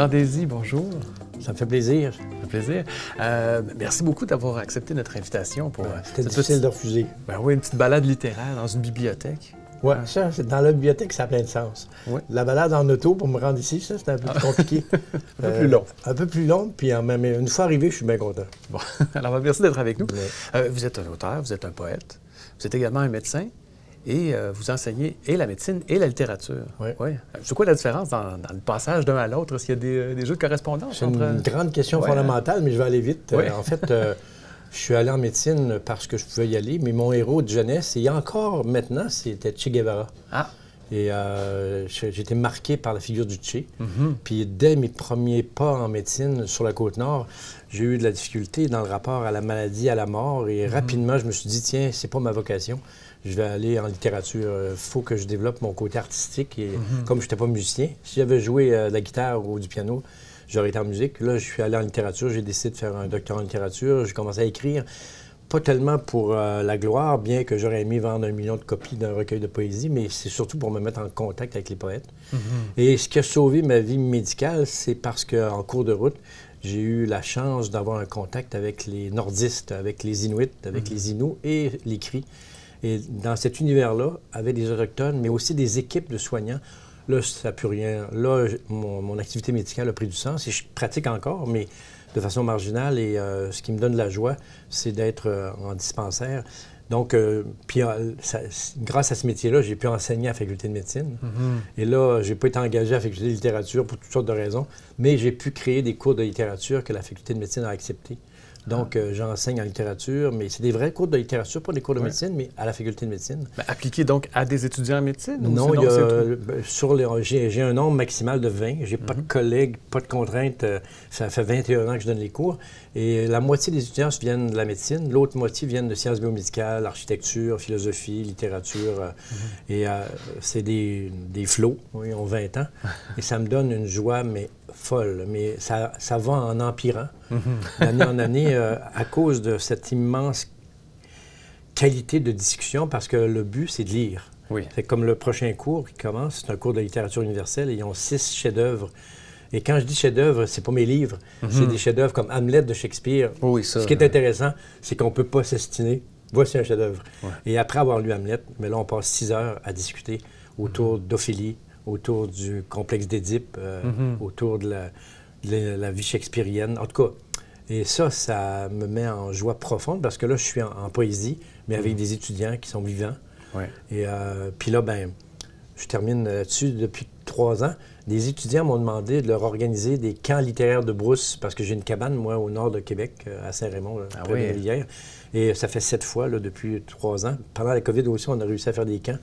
Jean Désy, bonjour. Ça me fait plaisir. Ça fait plaisir. Merci beaucoup d'avoir accepté notre invitation pour... C'était difficile de refuser. Ben oui, une petite balade littéraire dans une bibliothèque. Oui, ça, dans la bibliothèque, ça a plein de sens. Ouais. La balade en auto pour me rendre ici, ça, c'était un peu plus compliqué. Un peu plus long. Un peu plus long, puis même une fois arrivé, je suis bien content. Bon, alors merci d'être avec nous. Ouais. Vous êtes un auteur, vous êtes un poète, vous êtes également un médecin et vous enseignez et la médecine et la littérature. Oui. Ouais. C'est quoi la différence dans le passage d'un à l'autre? Est-ce qu'il y a des jeux de correspondance? C'est une grande question fondamentale, mais je vais aller vite. Ouais. En fait, je suis allé en médecine parce que je pouvais y aller, mais mon héros de jeunesse, et encore maintenant, c'était Che Guevara. Ah! Et j'ai été marqué par la figure du Che. Puis dès mes premiers pas en médecine sur la Côte-Nord, j'ai eu de la difficulté dans le rapport à la maladie, à la mort. Et rapidement, je me suis dit, tiens, c'est pas ma vocation. Je vais aller en littérature. Il faut que je développe mon côté artistique. Et comme je n'étais pas musicien, si j'avais joué de la guitare ou du piano, j'aurais été en musique. Là, je suis allé en littérature. J'ai décidé de faire un doctorat en littérature. J'ai commencé à écrire. Pas tellement pour la gloire, bien que j'aurais aimé vendre 1 million de copies d'un recueil de poésie, mais c'est surtout pour me mettre en contact avec les poètes. Et ce qui a sauvé ma vie médicale, c'est parce qu'en cours de route, j'ai eu la chance d'avoir un contact avec les nordistes, avec les Inuits, avec les Inuits et les Cris. Et dans cet univers-là, avec des autochtones, mais aussi des équipes de soignants, là, ça n'a plus rien. Là, mon activité médicale a pris du sens et je pratique encore, mais de façon marginale. Et ce qui me donne la joie, c'est d'être en dispensaire. Donc, grâce à ce métier-là, j'ai pu enseigner à la faculté de médecine. Et là, je n'ai pas été engagé à la faculté de littérature pour toutes sortes de raisons, mais j'ai pu créer des cours de littérature que la faculté de médecine a acceptés. Donc, j'enseigne en littérature, mais c'est des vrais cours de littérature, pas des cours de médecine, mais à la faculté de médecine. Ben, appliqué donc à des étudiants en médecine? Non, j'ai un nombre maximal de 20. J'ai pas de collègues, pas de contraintes. Ça fait 21 ans que je donne les cours. Et la moitié des étudiants viennent de la médecine, l'autre moitié viennent de sciences biomédicales, architecture, philosophie, littérature. Et c'est des flots, ils ont 20 ans. Et ça me donne une joie, mais folle. Mais ça va en empirant, d'année en année, à cause de cette immense qualité de discussion, parce que le but, c'est de lire. Oui. C'est comme le prochain cours qui commence, c'est un cours de littérature universelle, et ils ont 6 chefs-d'œuvre. Et quand je dis chef-d'œuvre, c'est pas mes livres, c'est des chefs-d'œuvre comme Hamlet de Shakespeare. Oui, ça. Ce qui est intéressant, c'est qu'on peut pas s'estiner. Voici un chef-d'œuvre. Ouais. Et après avoir lu Hamlet, mais là, on passe 6 heures à discuter autour d'Ophélie, autour du complexe d'Édipe, autour de la vie shakespearienne. En tout cas, et ça me met en joie profonde parce que là, je suis en poésie, mais avec des étudiants qui sont vivants. Ouais. Et puis là, ben, je termine là-dessus depuis 3 ans. Des étudiants m'ont demandé de leur organiser des camps littéraires de brousse parce que j'ai une cabane, moi, au nord de Québec, à Saint-Raymond, près de la rivière. Et ça fait 7 fois là, depuis 3 ans. Pendant la COVID aussi, on a réussi à faire des camps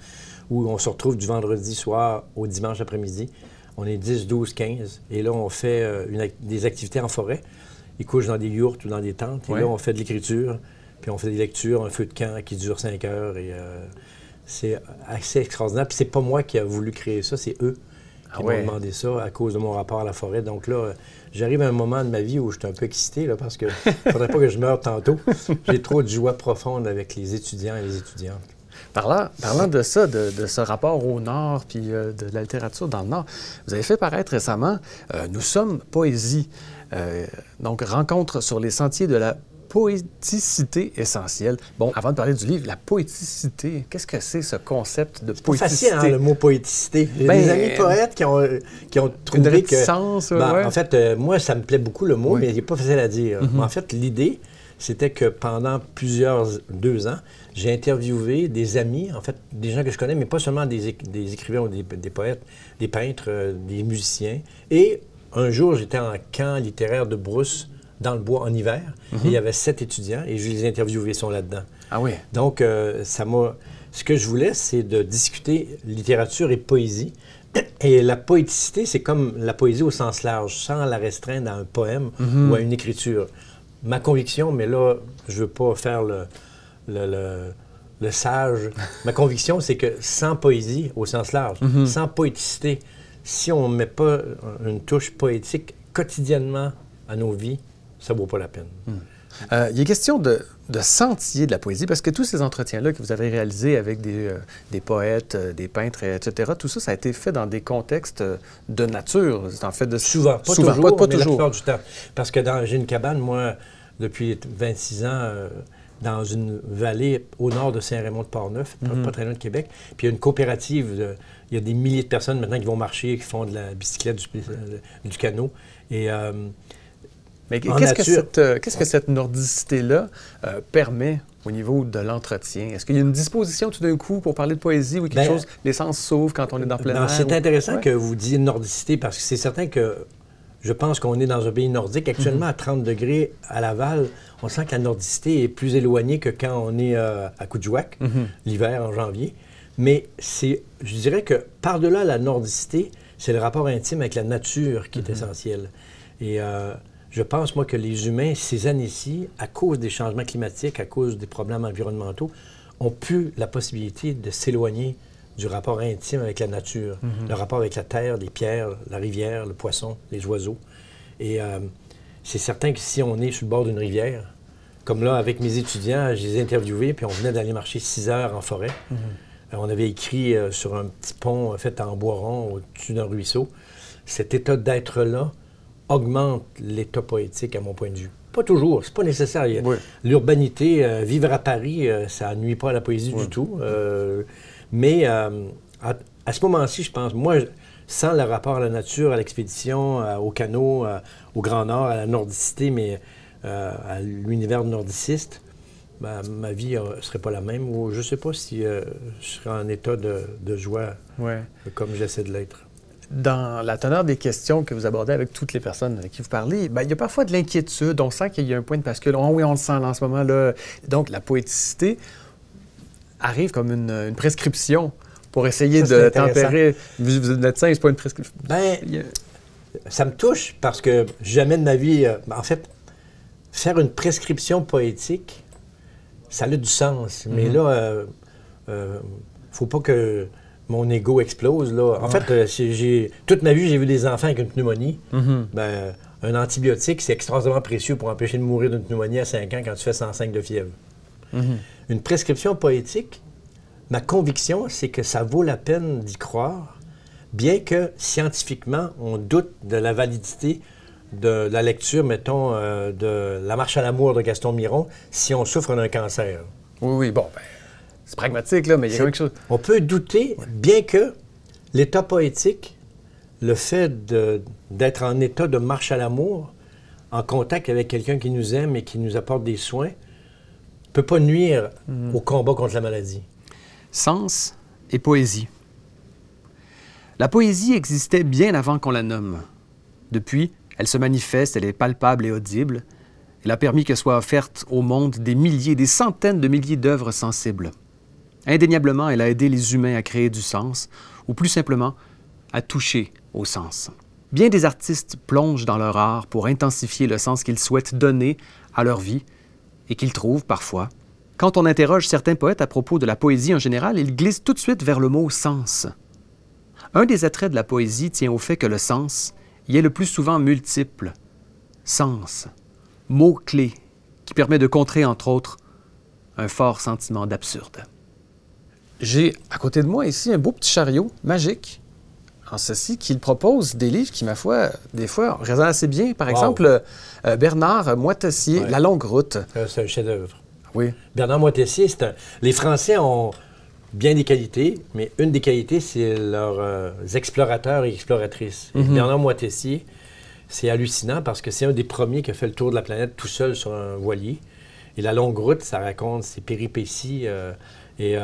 où on se retrouve du vendredi soir au dimanche après-midi. On est 10, 12, 15. Et là, on fait des activités en forêt. Ils couchent dans des yourtes ou dans des tentes. Et là, on fait de l'écriture. Puis on fait des lectures, un feu de camp qui dure 5 heures. Et c'est assez extraordinaire. Puis c'est pas moi qui a voulu créer ça, c'est eux qui m'ont demandé ça à cause de mon rapport à la forêt. Donc là, j'arrive à un moment de ma vie où je suis un peu excité, là, parce qu'il ne faudrait pas que je meure tantôt. J'ai trop de joie profonde avec les étudiants et les étudiantes. Parlant de ça, de ce rapport au Nord puis de la littérature dans le Nord, vous avez fait paraître récemment « Nous sommes poésie ». Donc, rencontre sur les sentiers de la poéticité essentielle. Bon, avant de parler du livre, la poéticité, qu'est-ce que c'est ce concept de poéticité? C'est facile, hein, le mot poéticité. J'ai des amis poètes qui ont trouvé une réticence, En fait, moi, ça me plaît beaucoup le mot, mais il n'est pas facile à dire. En fait, l'idée, c'était que pendant 2 ans, j'ai interviewé des amis, en fait, des gens que je connais, mais pas seulement des écrivains ou des poètes, des peintres, des musiciens. Et un jour, j'étais en camp littéraire de brousse dans le bois en hiver. Et il y avait 7 étudiants et je les ai interviewés, ils sont là-dedans. Ah oui? Donc, ce que je voulais, c'est de discuter littérature et poésie. Et la poéticité, c'est comme la poésie au sens large, sans la restreindre à un poème ou à une écriture. Ma conviction, mais là, je ne veux pas faire le sage. Ma conviction, c'est que sans poésie au sens large, sans poéticité, si on ne met pas une touche poétique quotidiennement à nos vies, ça ne vaut pas la peine. Il est question de sentier de la poésie, parce que tous ces entretiens-là que vous avez réalisés avec des poètes, des peintres, etc., tout ça, ça a été fait dans des contextes de nature. C'est en fait de... Souvent, pas souvent, toujours, pas mais la toujours. plupart du temps. Parce que j'ai une cabane, moi, depuis 26 ans, dans une vallée au nord de Saint-Raymond-de-Port-Neuf, pas très loin de Québec. Puis il y a une coopérative, il y a des milliers de personnes maintenant qui vont marcher, qui font de la bicyclette, du canot. Et... Mais qu'est-ce que cette nordicité-là permet au niveau de l'entretien? Est-ce qu'il y a une disposition tout d'un coup pour parler de poésie ou quelque chose, les sens s'ouvrent quand on est dans plein air? C'est intéressant que vous disiez nordicité parce que c'est certain que je pense qu'on est dans un pays nordique. Actuellement, à 30 degrés à Laval, on sent que la nordicité est plus éloignée que quand on est à Coudjouac, l'hiver, en janvier. Mais je dirais que par-delà la nordicité, c'est le rapport intime avec la nature qui est essentiel. Et je pense, moi, que les humains, ces années-ci, à cause des changements climatiques, à cause des problèmes environnementaux, ont pu la possibilité de s'éloigner du rapport intime avec la nature, le rapport avec la terre, les pierres, la rivière, le poisson, les oiseaux. Et c'est certain que si on est sur le bord d'une rivière, comme là, avec mes étudiants, je les ai interviewés, puis on venait d'aller marcher 6 heures en forêt. On avait écrit sur un petit pont fait en bois rond au-dessus d'un ruisseau. Cet état d'être-là augmente l'état poétique, à mon point de vue. Pas toujours, c'est pas nécessaire. L'urbanité, vivre à Paris, ça nuit pas à la poésie du tout. Mais à ce moment-ci, je pense, moi, sans le rapport à la nature, à l'expédition, au canot, au Grand Nord, à la nordicité, mais à l'univers nordiciste, ma vie ne serait pas la même. Ou je ne sais pas si je serais en état de joie comme j'essaie de l'être. Dans la teneur des questions que vous abordez avec toutes les personnes avec qui vous parlez, il y a parfois de l'inquiétude. On sent qu'il y a un point de bascule. Oh oui, on le sent en ce moment-là. Donc, la poéticité arrive comme une prescription pour essayer de tempérer. Vous êtes médecin, c'est pas une prescription. Ça me touche parce que jamais de ma vie... en fait, faire une prescription poétique, ça a du sens. Mais là, faut pas que mon ego explose. Là. En fait, toute ma vie, j'ai vu des enfants avec une pneumonie. Un antibiotique, c'est extrêmement précieux pour empêcher de mourir d'une pneumonie à 5 ans quand tu fais 105 de fièvre. Une prescription poétique, ma conviction, c'est que ça vaut la peine d'y croire, bien que scientifiquement, on doute de la validité de la lecture, mettons, de La marche à l'amour de Gaston Miron, si on souffre d'un cancer. Oui, bon, c'est pragmatique, là, mais il y a quelque chose... On peut douter, bien que l'état poétique, le fait d'être en état de marche à l'amour, en contact avec quelqu'un qui nous aime et qui nous apporte des soins, ne peut pas nuire au combat contre la maladie. Sens et poésie. La poésie existait bien avant qu'on la nomme. Depuis, elle se manifeste, elle est palpable et audible. Elle a permis que soient offertes au monde des milliers, des centaines de milliers d'œuvres sensibles. Indéniablement, elle a aidé les humains à créer du sens, ou plus simplement, à toucher au sens. Bien des artistes plongent dans leur art pour intensifier le sens qu'ils souhaitent donner à leur vie et qu'ils trouvent parfois. Quand on interroge certains poètes à propos de la poésie en général, ils glissent tout de suite vers le mot « sens ». Un des attraits de la poésie tient au fait que le sens y est le plus souvent multiple. Sens, mot-clé, qui permet de contrer, entre autres, un fort sentiment d'absurde. J'ai à côté de moi ici un beau petit chariot magique, en ceci, qui propose des livres qui, ma foi, des fois, résonnent assez bien. Par exemple, Bernard Moitessier, La longue route. C'est un chef-d'œuvre. Oui. Bernard Moitessier, les Français ont bien des qualités, mais une des qualités, c'est leurs explorateurs et exploratrices. Et Bernard Moitessier, c'est hallucinant parce que c'est un des premiers qui a fait le tour de la planète tout seul sur un voilier. Et La longue route, ça raconte ses péripéties. Et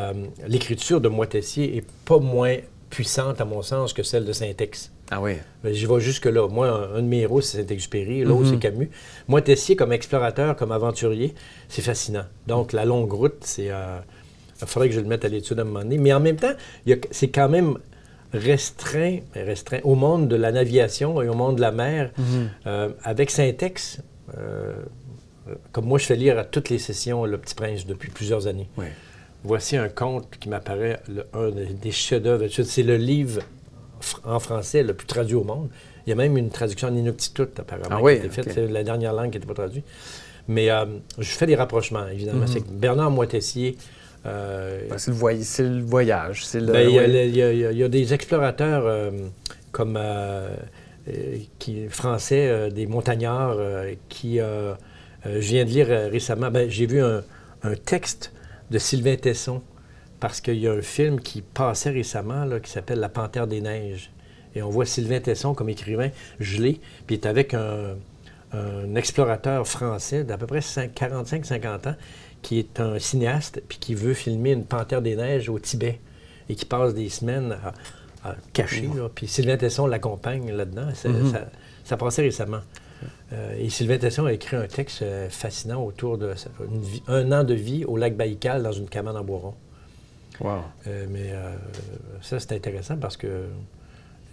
l'écriture de Moitessier est pas moins puissante, à mon sens, que celle de Saint-Ex. Ah oui? J'y vais jusque-là. Moi, un de mes héros, c'est Saint-Exupéry, l'autre, c'est Camus. Moitessier, comme explorateur, comme aventurier, c'est fascinant. Donc, La longue route, c'est... il faudrait que je le mette à l'étude à un moment donné. Mais en même temps, c'est quand même restreint au monde de la navigation et au monde de la mer. Avec Saint-Ex, comme moi, je fais lire à toutes les sessions Le Petit Prince depuis plusieurs années. Oui. Voici un conte qui m'apparaît un des chefs-d'œuvre. C'est le livre en français le plus traduit au monde. Il y a même une traduction en inuktitut, apparemment, qui a été faite. C'est la dernière langue qui n'était pas traduite. Mais je fais des rapprochement, évidemment. C'est que Bernard Moitessier... c'est le voyage. Il y a des explorateurs comme français, des montagnards, qui... je viens de lire récemment, j'ai vu un texte de Sylvain Tesson, parce qu'il y a un film qui passait récemment, là, qui s'appelle La Panthère des Neiges. Et on voit Sylvain Tesson comme écrivain gelé, puis il est avec un explorateur français d'à peu près 45-50 ans, qui est un cinéaste, puis qui veut filmer une panthère des neiges au Tibet, et qui passe des semaines à cacher. Puis Sylvain Tesson l'accompagne là-dedans. Ça passait récemment. Et Sylvain Tesson a écrit un texte fascinant autour de un an de vie au lac Baïkal dans une cabane en bois rond. Wow. Ça, c'est intéressant parce que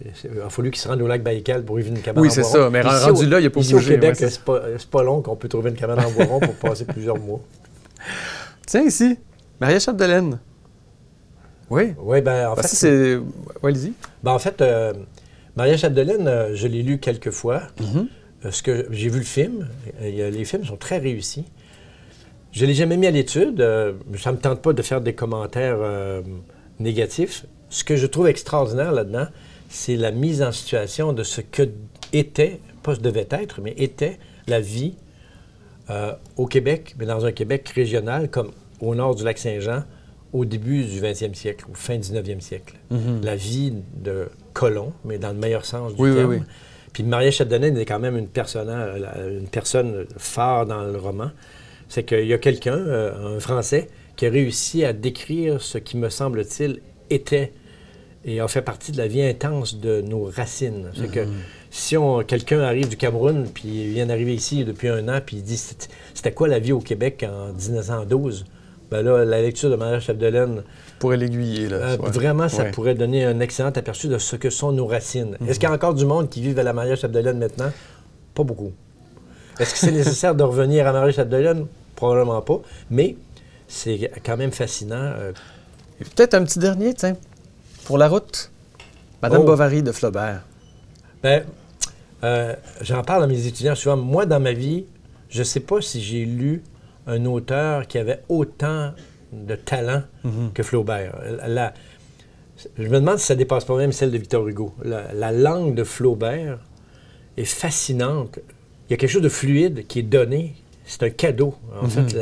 il a fallu qu'il se rende au lac Baïkal pour vivre une cabane en bois rond. Oui, c'est ça, mais rendu là, il n'y a pas bougé. Ici, au Québec, c'est pas long qu'on peut trouver une cabane en bois rond pour passer plusieurs mois. Tiens, ici, Maria Chapdelaine. Oui. Oui, en fait... c'est... Oui, allez-y. En fait, Maria Chapdelaine, je l'ai lu quelques fois. J'ai vu le film. Les films sont très réussis. Je ne l'ai jamais mis à l'étude. Ça ne me tente pas de faire des commentaires négatifs. Ce que je trouve extraordinaire là-dedans, c'est la mise en situation de ce que était, pas ce devait être, mais était la vie au Québec, mais dans un Québec régional, comme au nord du lac Saint-Jean, au début du 20e siècle, ou fin 19e siècle. La vie de colon, mais dans le meilleur sens du terme. Oui. Puis Maria Chapdelaine est quand même une personne phare dans le roman. C'est qu'il y a quelqu'un, un Français, qui a réussi à décrire ce qui, me semble-t-il, était et a fait partie de la vie intense de nos racines. C'est que si quelqu'un arrive du Cameroun, puis il vient d'arriver ici depuis un an, puis il dit « C'était quoi la vie au Québec en 1912 ?» Ben là, la lecture de Maria Chapdelaine pourrait l'aiguiller. Vraiment, ça pourrait donner un excellent aperçu de ce que sont nos racines. Est-ce qu'il y a encore du monde qui vit à la Maria Chapdelaine maintenant? Pas beaucoup. Est-ce que c'est nécessaire de revenir à Maria Chapdelaine? Probablement pas. Mais c'est quand même fascinant. Et peut-être un petit dernier, tiens, pour la route. Madame Bovary de Flaubert. J'en parle à mes étudiants souvent. Moi, dans ma vie, je ne sais pas si j'ai lu un auteur qui avait autant de talent que Flaubert. Je me demande si ça ne dépasse pas même celle de Victor Hugo. La langue de Flaubert est fascinante. Il y a quelque chose de fluide qui est donné. C'est un cadeau. En fait,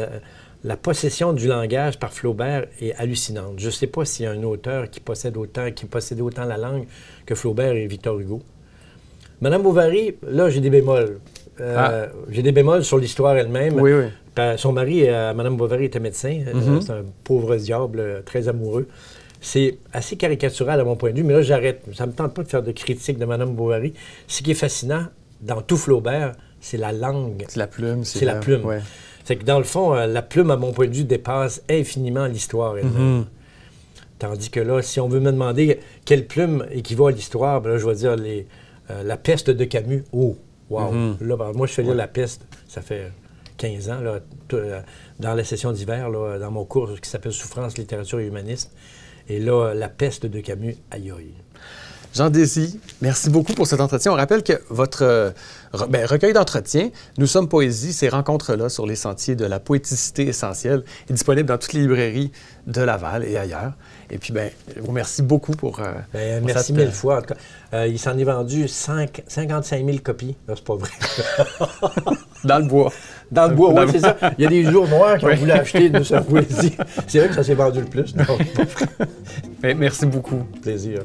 la possession du langage par Flaubert est hallucinante. Je ne sais pas s'il y a un auteur qui possédait autant la langue que Flaubert et Victor Hugo. Madame Bovary, là, j'ai des bémols. J'ai des bémols sur l'histoire elle-même. Oui. Son mari, Madame Bovary, était médecin. C'est un pauvre diable, très amoureux. C'est assez caricatural à mon point de vue, mais là, j'arrête. Ça ne me tente pas de faire de critique de Madame Bovary. Ce qui est fascinant dans tout Flaubert, c'est la langue. C'est la plume. C'est la plume. Ouais. C'est que dans le fond, la plume, à mon point de vue, dépasse infiniment l'histoire elle-même. Tandis que là, si on veut me demander quelle plume équivaut à l'histoire, ben là, je vais dire la peste de Camus. Oh, wow! Là, moi, je fais lire La Peste, ça fait 15 ans, là, dans la session d'hiver, dans mon cours qui s'appelle Souffrance, littérature et humanisme. Et là, La Peste de Camus, aïe aïe. Jean Désy, merci beaucoup pour cet entretien. On rappelle que votre recueil d'entretien, Nous sommes poésie, ces rencontres-là sur les sentiers de la poéticité essentielle, est disponible dans toutes les librairies de Laval et ailleurs. Et puis, je vous remercie beaucoup pour... merci mille fois. En tout cas, il s'en est vendu 55 000 copies. Non, c'est pas vrai. Dans le bois. Dans le bois, oui, c'est ça. Il y a des jours noirs qui ont voulu acheter Nous sommes poésie. C'est vrai que ça s'est vendu le plus. Non, merci beaucoup. Plaisir.